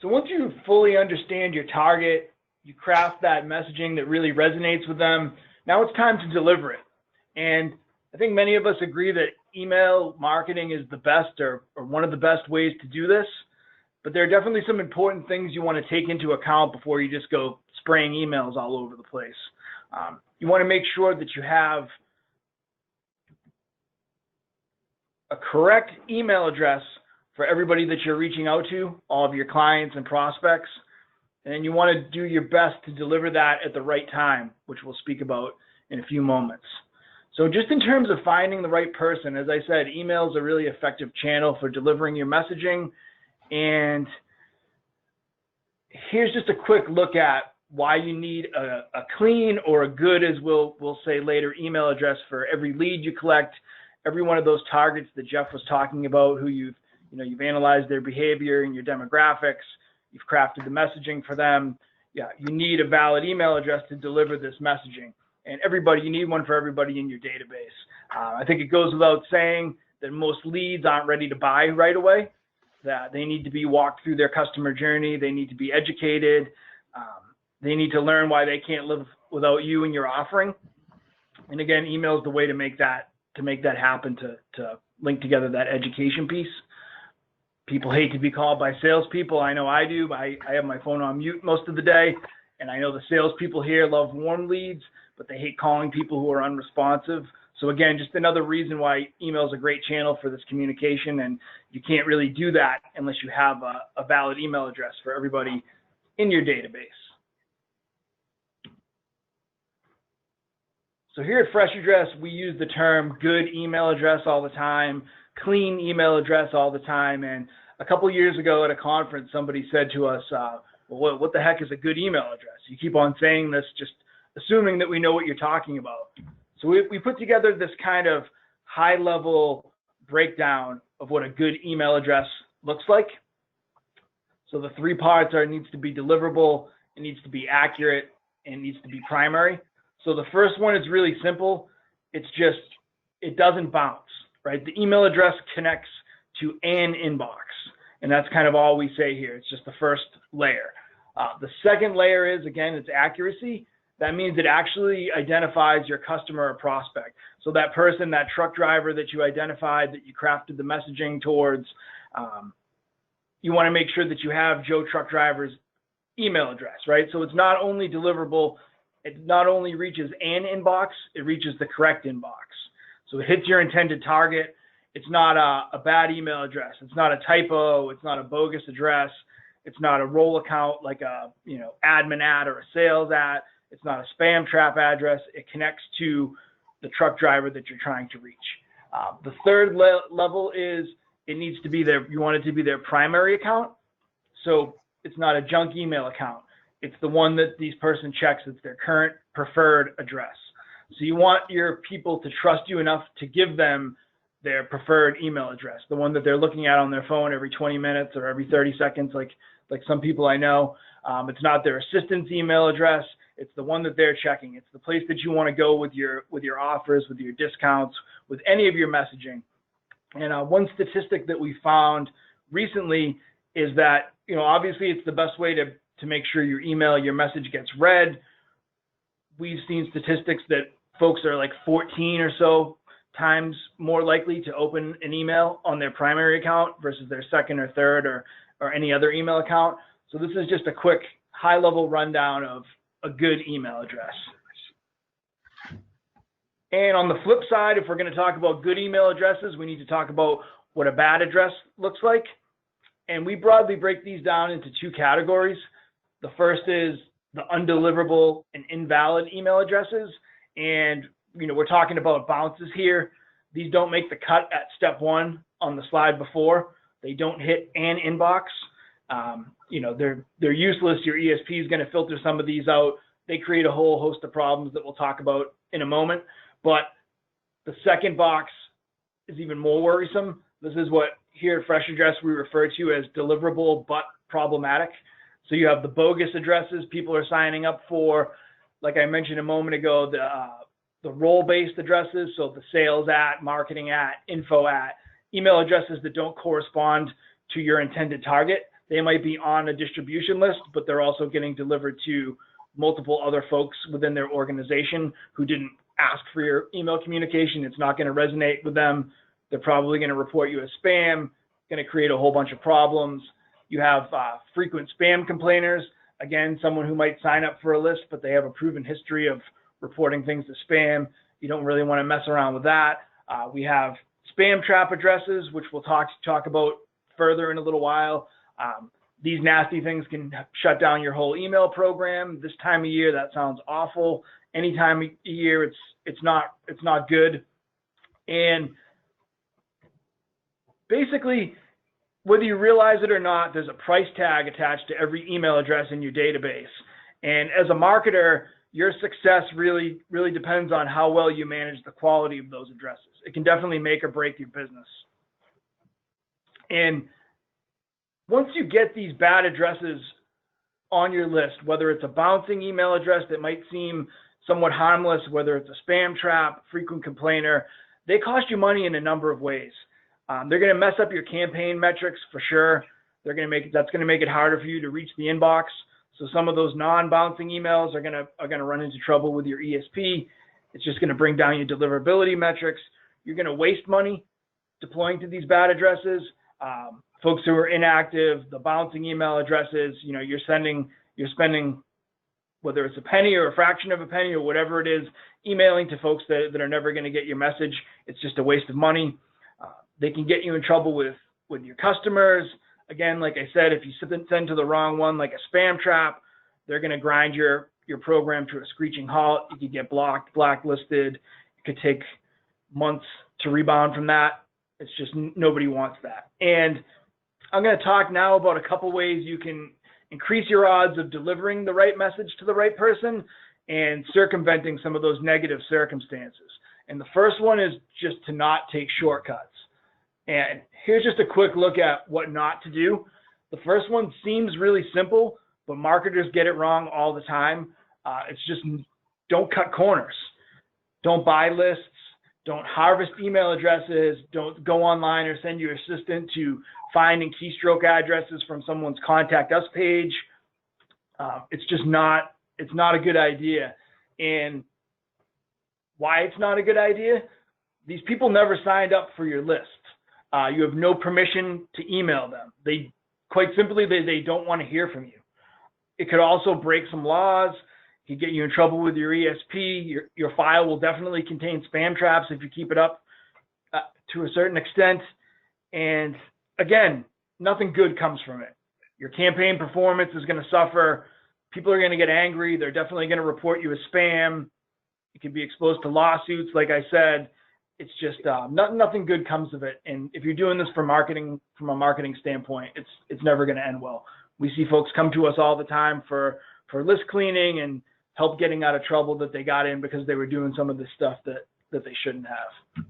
So once you fully understand your target, you craft that messaging that really resonates with them, now it's time to deliver it. And I think many of us agree that email marketing is the best or one of the best ways to do this, but there are definitely some important things you want to take into account before you just go spraying emails all over the place. You want to make sure that you have a correct email address for everybody that you're reaching out to, all of your clients and prospects, and you want to do your best to deliver that at the right time, which we'll speak about in a few moments. So just in terms of finding the right person, as I said, email is a really effective channel for delivering your messaging. And here's just a quick look at why you need a clean or a good, as we'll say later, email address for every lead you collect, every one of those targets that Geoff was talking about, who you've analyzed their behavior and your demographics, you've crafted the messaging for them. Yeah, you need a valid email address to deliver this messaging. And you need one for everybody in your database. I think it goes without saying that most leads aren't ready to buy right away, that they need to be walked through their customer journey. They need to be educated. They need to learn why they can't live without you and your offering. And again, email is the way to make that happen, to link together that education piece. People hate to be called by salespeople. I know I do. I have my phone on mute most of the day, and I know the salespeople here love warm leads, but they hate calling people who are unresponsive. So again, just another reason why email is a great channel for this communication, and you can't really do that unless you have a valid email address for everybody in your database. So here at FreshAddress, we use the term good email address all the time, clean email address all the time. And a couple of years ago at a conference, somebody said to us, well, what the heck is a good email address? You keep on saying this, just assuming that we know what you're talking about. So we put together this kind of high-level breakdown of what a good email address looks like. So the three parts are: it needs to be deliverable, it needs to be accurate, and it needs to be primary. So the first one is really simple. It's just, it doesn't bounce, right? The email address connects to an inbox, and that's kind of all we say here. It's just the first layer. The second layer is, again, it's accuracy. That means it actually identifies your customer or prospect. So that person, that truck driver that you identified, that you crafted the messaging towards, you want to make sure that you have Joe Truck Driver's email address, right? So it's not only deliverable, it not only reaches an inbox, it reaches the correct inbox. So it hits your intended target. It's not a bad email address. It's not a typo. It's not a bogus address. It's not a role account like a admin ad or a sales ad. It's not a spam trap address. It connects to the truck driver that you're trying to reach. The third level is it needs to be you want it to be their primary account. So it's not a junk email account. It's the one that this person checks. It's their current preferred address. So you want your people to trust you enough to give them their preferred email address, the one that they're looking at on their phone every 20 minutes or every 30 seconds, like some people I know. It's not their assistant's email address. It's the one that they're checking. It's the place that you want to go with your offers, with your discounts, with any of your messaging. And one statistic that we found recently is that, obviously it's the best way to make sure your message gets read. We've seen statistics that folks are like 14 or so times more likely to open an email on their primary account versus their second or third or any other email account. So this is just a quick high-level rundown of a good email address. And on the flip side, if we're going to talk about good email addresses, we need to talk about what a bad address looks like. And we broadly break these down into two categories. The first is the undeliverable and invalid email addresses. And, we're talking about bounces here. These don't make the cut at step one on the slide before. They don't hit an inbox. They're useless. Your ESP is going to filter some of these out. They create a whole host of problems that we'll talk about in a moment. But the second box is even more worrisome. This is what here at FreshAddress we refer to as deliverable but problematic. So you have the bogus addresses people are signing up for, like I mentioned a moment ago, the role-based addresses, so the sales at, marketing at, info at, email addresses that don't correspond to your intended target. They might be on a distribution list, but they're also getting delivered to multiple other folks within their organization who didn't ask for your email communication. It's not going to resonate with them. They're probably going to report you as spam, going to create a whole bunch of problems. You have frequent spam complainers. Again, someone who might sign up for a list, but they have a proven history of reporting things to spam. You don't really want to mess around with that. We have spam trap addresses, which we'll talk about further in a little while. These nasty things can shut down your whole email program. This time of year, that sounds awful. Any time of year, it's not good. And basically, whether you realize it or not, there's a price tag attached to every email address in your database. And as a marketer, your success really depends on how well you manage the quality of those addresses. It can definitely make or break your business. And once you get these bad addresses on your list, whether it's a bouncing email address that might seem somewhat harmless, whether it's a spam trap, frequent complainer, they cost you money in a number of ways. They're going to mess up your campaign metrics for sure. That's going to make it harder for you to reach the inbox. So some of those non-bouncing emails are going to run into trouble with your ESP. It's just going to bring down your deliverability metrics. You're going to waste money deploying to these bad addresses. Folks who are inactive, the bouncing email addresses, you're spending, whether it's a penny or a fraction of a penny or whatever it is, emailing to folks that are never going to get your message. It's just a waste of money. They can get you in trouble with your customers. Again, like I said, if you send to the wrong one, like a spam trap, they're going to grind your program to a screeching halt. You could get blocked, blacklisted. It could take months to rebound from that. It's just nobody wants that. And I'm going to talk now about a couple ways you can increase your odds of delivering the right message to the right person and circumventing some of those negative circumstances. And the first one is just to not take shortcuts. And here's just a quick look at what not to do. The first one seems really simple, but marketers get it wrong all the time. It's just don't cut corners. Don't buy lists. Don't harvest email addresses. Don't go online or send your assistant to find and keystroke addresses from someone's contact us page. It's not a good idea. And why it's not a good idea? These people never signed up for your list. You have no permission to email them. Quite simply, they don't want to hear from you. It could also break some laws. It could get you in trouble with your ESP. Your file will definitely contain spam traps if you keep it up to a certain extent. And again, nothing good comes from it. Your campaign performance is going to suffer. People are going to get angry. They're definitely going to report you as spam. You could be exposed to lawsuits, like I said. It's just nothing good comes of it. And if you're doing this for marketing, from a marketing standpoint, it's never going to end well. We see folks come to us all the time for list cleaning and help getting out of trouble that they got in because they were doing some of the stuff that they shouldn't have.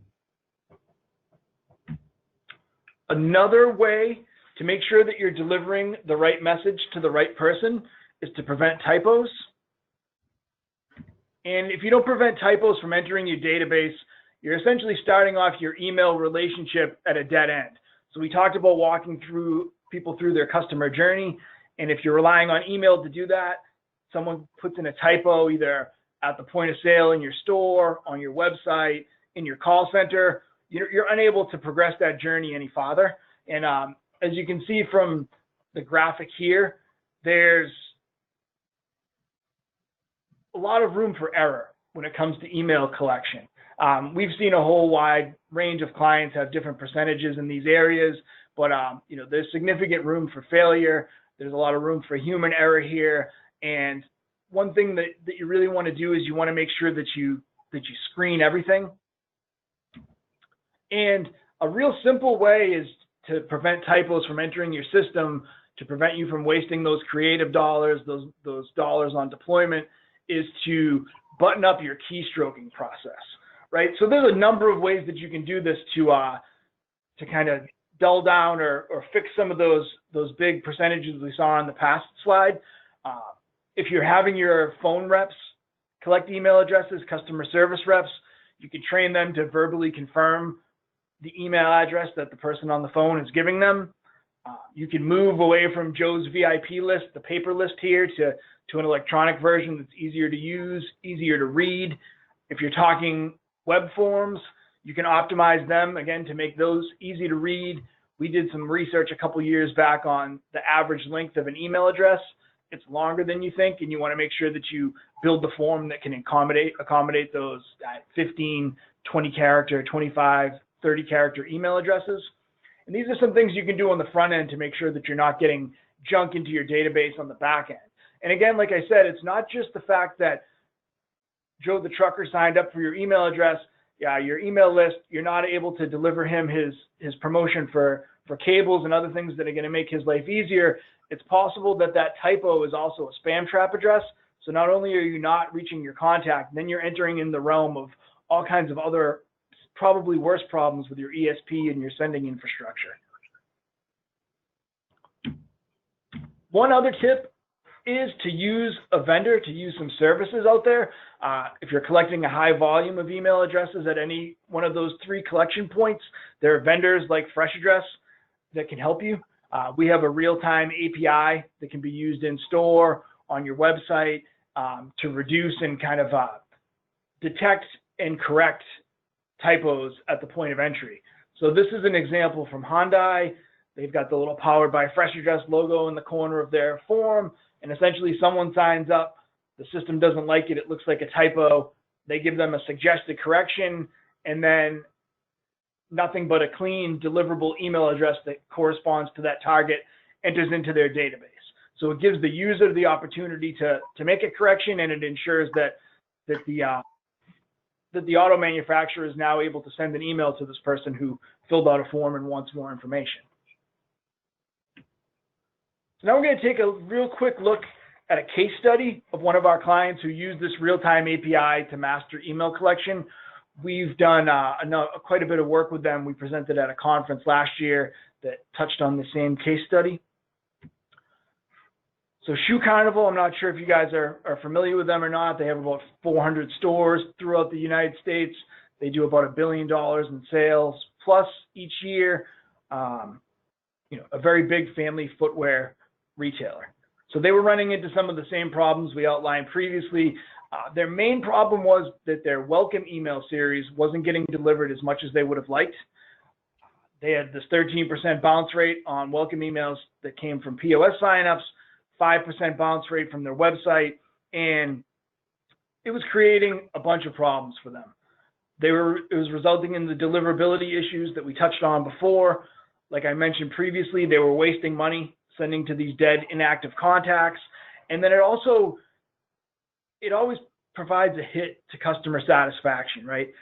Another way to make sure that you're delivering the right message to the right person is to prevent typos. And if you don't prevent typos from entering your database, you're essentially starting off your email relationship at a dead end. So we talked about walking people through their customer journey. And if you're relying on email to do that, someone puts in a typo either at the point of sale in your store, on your website, in your call center, you're unable to progress that journey any farther. And as you can see from the graphic here, there's a lot of room for error when it comes to email collection. We've seen a whole wide range of clients have different percentages in these areas, but there's significant room for failure. There's a lot of room for human error here. And one thing that you really want to do is you want to make sure that you screen everything. And a real simple way is to prevent typos from entering your system, to prevent you from wasting those creative dollars, those dollars on deployment, is to button up your keystroking process. Right, so there's a number of ways that you can do this to kind of dull down or fix some of those big percentages we saw on the past slide. If you're having your phone reps collect email addresses, customer service reps, you can train them to verbally confirm the email address that the person on the phone is giving them. You can move away from Joe's VIP list, the paper list here, to an electronic version that's easier to use, easier to read. If you're talking web forms, you can optimize them, again, to make those easy to read. We did some research a couple years back on the average length of an email address. It's longer than you think, and you want to make sure that you build the form that can accommodate those 15, 20 character, 25, 30 character email addresses. And these are some things you can do on the front end to make sure that you're not getting junk into your database on the back end. And again, like I said, it's not just the fact that Joe the trucker signed up for your email address, your email list, you're not able to deliver him his promotion for cables and other things that are going to make his life easier. It's possible that that typo is also a spam trap address. So not only are you not reaching your contact, then you're entering in the realm of all kinds of other probably worse problems with your ESP and your sending infrastructure. One other tip is to use a vendor, to use some services out there. If you're collecting a high volume of email addresses at any one of those 3 collection points, there are vendors like FreshAddress that can help you. We have a real-time API that can be used in store, on your website, to reduce and kind of detect and correct typos at the point of entry. So this is an example from Hyundai. They've got the little powered by FreshAddress logo in the corner of their form, and essentially someone signs up, the system doesn't like it, it looks like a typo, they give them a suggested correction, and then nothing but a clean deliverable email address that corresponds to that target enters into their database. So it gives the user the opportunity to make a correction, and it ensures that the auto manufacturer is now able to send an email to this person who filled out a form and wants more information. So now we're going to take a real quick look at a case study of one of our clients who used this real-time API to master email collection. We've done quite a bit of work with them. We presented at a conference last year that touched on the same case study. So Shoe Carnival, I'm not sure if you guys are familiar with them or not. They have about 400 stores throughout the United States. They do about $1 billion in sales plus each year. A very big family footwear retailer. So they were running into some of the same problems we outlined previously. Their main problem was that their welcome email series wasn't getting delivered as much as they would have liked. They had this 13% bounce rate on welcome emails that came from POS signups, 5% bounce rate from their website, and it was creating a bunch of problems for them. It was resulting in the deliverability issues that we touched on before. Like I mentioned previously, they were wasting money sending to these dead, inactive contacts. And then it always provides a hit to customer satisfaction, right?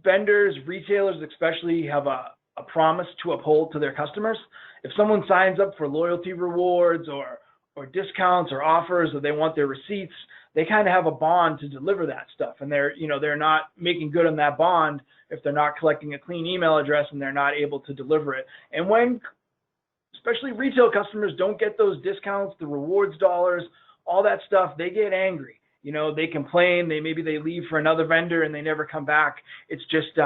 Vendors, retailers especially, have a promise to uphold to their customers. If someone signs up for loyalty rewards or discounts or offers, or they want their receipts, they kind of have a bond to deliver that stuff. And they're not making good on that bond if they're not collecting a clean email address and they're not able to deliver it. And when especially retail customers don't get those discounts, the rewards dollars, all that stuff, they get angry. They complain, maybe they leave for another vendor and they never come back. It's just,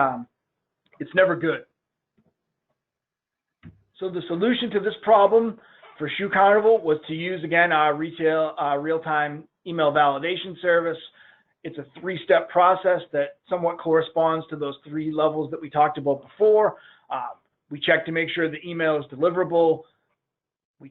it's never good. So the solution to this problem for Shoe Carnival was to use, again, our real-time email validation service. It's a 3-step process that somewhat corresponds to those 3 levels that we talked about before. We check to make sure the email is deliverable. We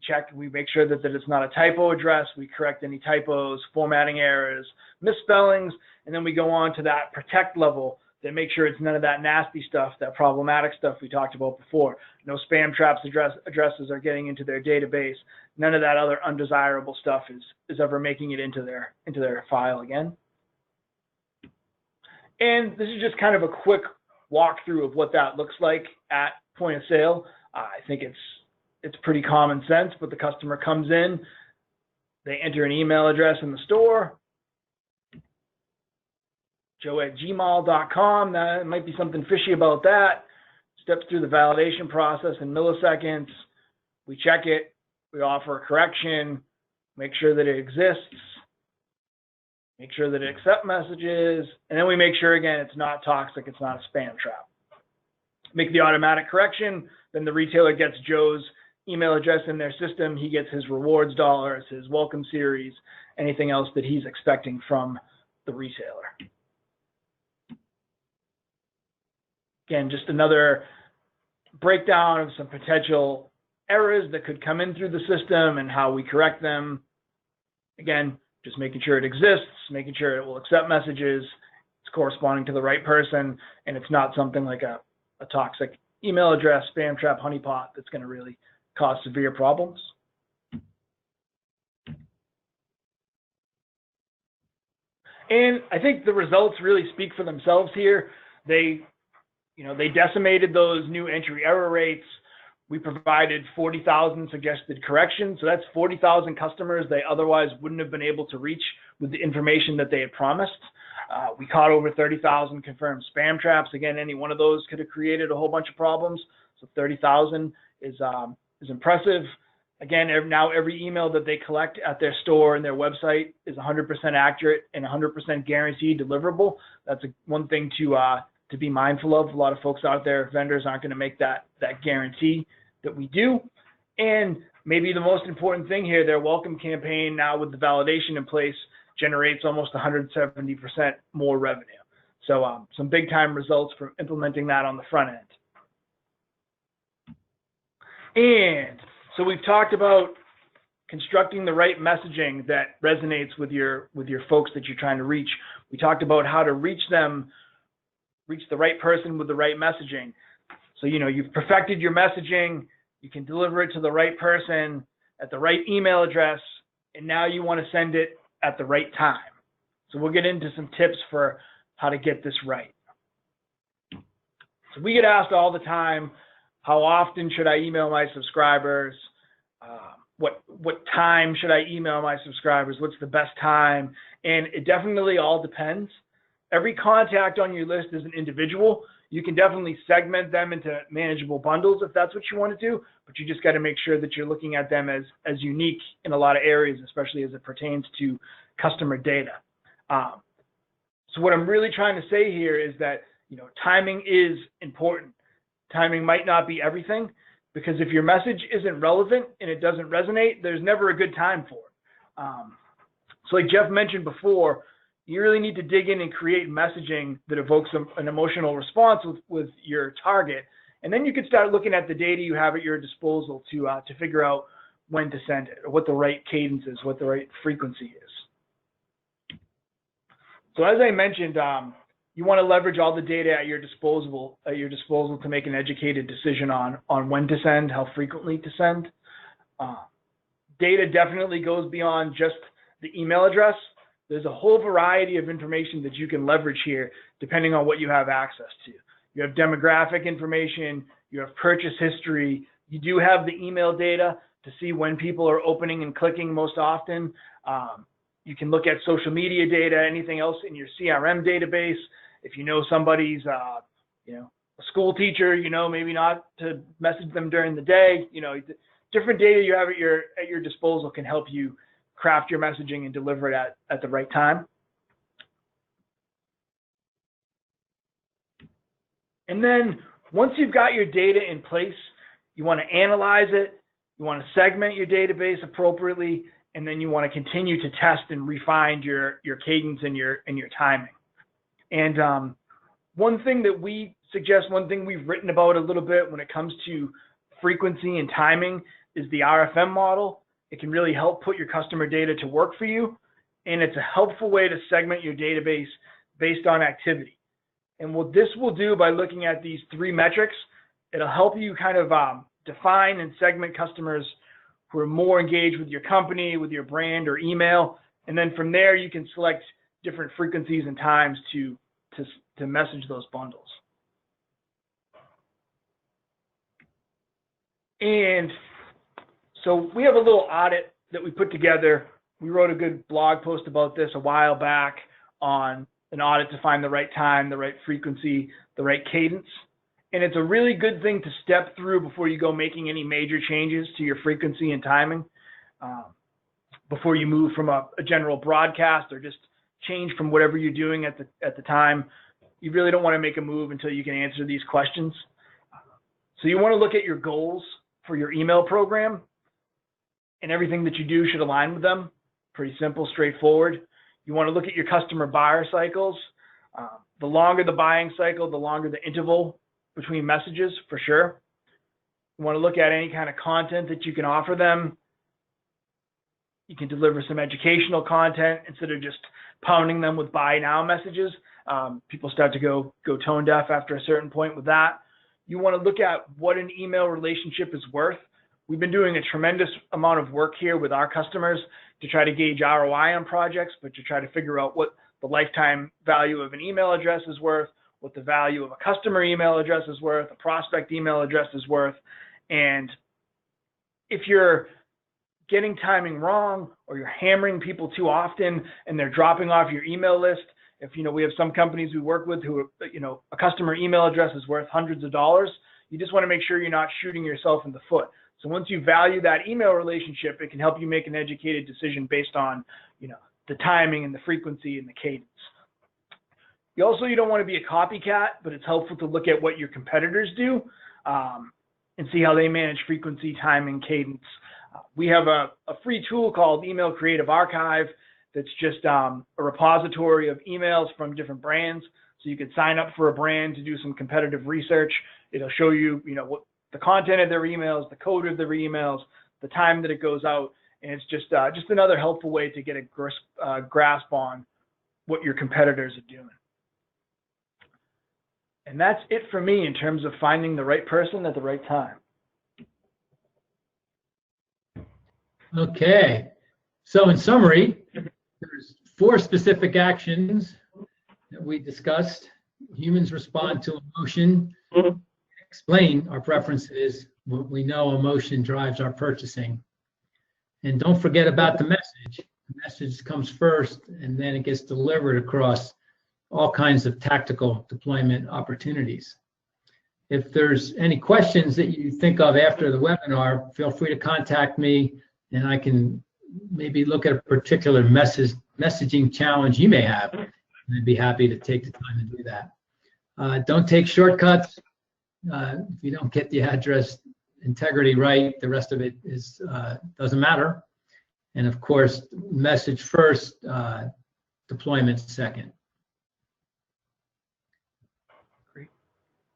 make sure that it's not a typo address. We correct any typos, formatting errors, misspellings, and then we go on to that protect level that make sure it's none of that nasty stuff, that problematic stuff we talked about before. No spam traps addresses are getting into their database. None of that other undesirable stuff is ever making it into their file again. And this is just kind of a quick walkthrough of what that looks like at point of sale. I think it's pretty common sense, but the customer comes in, they enter an email address in the store, joe@gmail.com. There might be something fishy about that. Steps through the validation process in milliseconds. We check it. We offer a correction. Make sure that it exists. Make sure that it accepts messages. And then we make sure, again, it's not toxic. It's not a spam trap. Make the automatic correction. Then the retailer gets Joe's email address in their system, he gets his rewards dollars, his welcome series, anything else that he's expecting from the retailer. Again, just another breakdown of some potential errors that could come in through the system and how we correct them. Again, just making sure it exists, making sure it will accept messages, it's corresponding to the right person, and it's not something like a toxic email address, spam trap, honeypot that's going to really cause severe problems. And I think the results really speak for themselves here. They decimated those new entry error rates. We provided 40,000 suggested corrections. So that's 40,000 customers they otherwise wouldn't have been able to reach with the information that they had promised. We caught over 30,000 confirmed spam traps. Again, any one of those could have created a whole bunch of problems. So 30,000 is impressive. Again, now every email that they collect at their store and their website is 100% accurate and 100% guaranteed deliverable. That's one thing to be mindful of. A lot of folks out there, vendors, aren't going to make that guarantee that we do. And maybe the most important thing here, their welcome campaign now with the validation in place generates almost 170% more revenue. So some big time results from implementing that on the front end. And so we've talked about constructing the right messaging that resonates with your folks that you're trying to reach. We talked about how to reach them, reach the right person with the right messaging. So, you've perfected your messaging, you can deliver it to the right person at the right email address, and now you want to send it at the right time. So we'll get into some tips for how to get this right. So we get asked all the time, how often should I email my subscribers? What time should I email my subscribers? What's the best time? And it definitely all depends. Every contact on your list is an individual. You can definitely segment them into manageable bundles if that's what you want to do, but you just got to make sure that you're looking at them as unique in a lot of areas, especially as it pertains to customer data. So what I'm really trying to say here is that, timing is important. Timing might not be everything, because if your message isn't relevant and it doesn't resonate, there's never a good time for it. So like Geoff mentioned before, you really need to dig in and create messaging that evokes an emotional response with your target. And then you can start looking at the data you have at your disposal to figure out when to send it, or what the right cadence is, what the right frequency is. So as I mentioned, you want to leverage all the data at your disposal to make an educated decision on when to send, how frequently to send. Data definitely goes beyond just the email address. There's a whole variety of information that you can leverage here, depending on what you have access to. You have demographic information, you have purchase history, you do have the email data to see when people are opening and clicking most often. You can look at social media data, anything else in your CRM database. If you know somebody's, a school teacher, maybe not to message them during the day. Different data you have at your disposal can help you craft your messaging and deliver it at the right time. And then once you've got your data in place, you want to analyze it, you want to segment your database appropriately, and then you want to continue to test and refine your cadence and your timing. And one thing that we suggest, one thing we've written about a little bit when it comes to frequency and timing is the RFM model. It can really help put your customer data to work for you, and it's a helpful way to segment your database based on activity. And what this will do by looking at these three metrics, it'll help you kind of define and segment customers who are more engaged with your company, with your brand or email, and then from there you can select different frequencies and times to message those bundles. And so we have a little audit that we put together. We wrote a good blog post about this a while back on an audit to find the right time, the right frequency, the right cadence. And it's a really good thing to step through before you go making any major changes to your frequency and timing, before you move from a general broadcast or just change from whatever you're doing at the time. You really don't want to make a move until you can answer these questions. So you want to look at your goals for your email program, and everything that you do should align with them. Pretty simple, straightforward. You want to look at your customer buyer cycles. The longer the buying cycle, the longer the interval between messages, for sure. You want to look at any kind of content that you can offer them. You can deliver some educational content instead of just pounding them with buy now messages. People start to go tone deaf after a certain point with that. You want to look at what an email relationship is worth. We've been doing a tremendous amount of work here with our customers to try to gauge ROI on projects, but to try to figure out what the lifetime value of an email address is worth, what the value of a customer email address is worth, a prospect email address is worth. And if you're getting timing wrong, or you're hammering people too often and they're dropping off your email list, if we have some companies we work with who a customer email address is worth hundreds of dollars, you just want to make sure you're not shooting yourself in the foot. So once you value that email relationship, it can help you make an educated decision based on the timing and the frequency and the cadence. You don't want to be a copycat, but it's helpful to look at what your competitors do and see how they manage frequency, timing, cadence. We have a free tool called Email Creative Archive that's just a repository of emails from different brands. So you could sign up for a brand to do some competitive research. It'll show you, what the content of their emails, the code of their emails, the time that it goes out, and it's just another helpful way to get a grasp on what your competitors are doing. And that's it for me in terms of finding the right person at the right time. Okay, so in summary, there's 4 specific actions that we discussed. Humans respond to emotion. Explain our preferences. We know emotion drives our purchasing. And don't forget about the message. The message comes first, and then it gets delivered across all kinds of tactical deployment opportunities. If there's any questions that you think of after the webinar, feel free to contact me, and I can maybe look at a particular messaging challenge you may have. I'd be happy to take the time to do that. Don't take shortcuts. If you don't get the address integrity right, the rest of it doesn't matter. And of course, message first, deployment second. Great.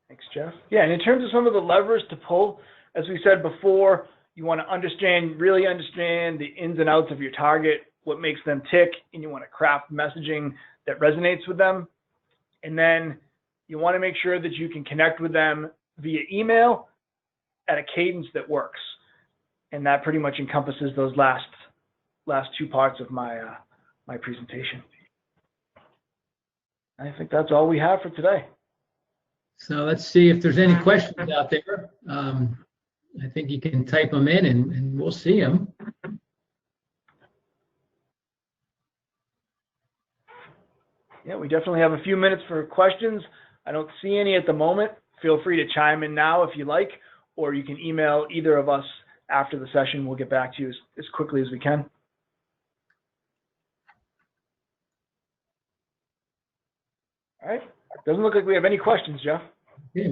Thanks, Geoff. Yeah, and in terms of some of the levers to pull, as we said before, you want to really understand the ins and outs of your target, what makes them tick, and you want to craft messaging that resonates with them. And then you want to make sure that you can connect with them via email at a cadence that works. And that pretty much encompasses those last 2 parts of my presentation. I think that's all we have for today. So let's see if there's any questions out there. I think you can type them in and we'll see them. Yeah, we definitely have a few minutes for questions. I don't see any at the moment. Feel free to chime in now if you like, or you can email either of us after the session. We'll get back to you as quickly as we can. All right. Doesn't look like we have any questions, Geoff. Yeah,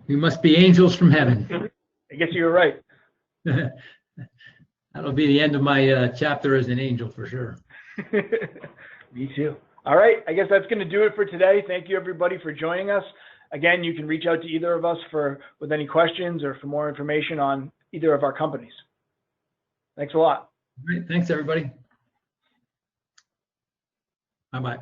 we must be angels from heaven. I guess you were right. That'll be the end of my chapter as an angel for sure. Me too. All right. I guess that's going to do it for today. Thank you, everybody, for joining us. Again, you can reach out to either of us with any questions or for more information on either of our companies. Thanks a lot. All right. Thanks, everybody. Bye-bye.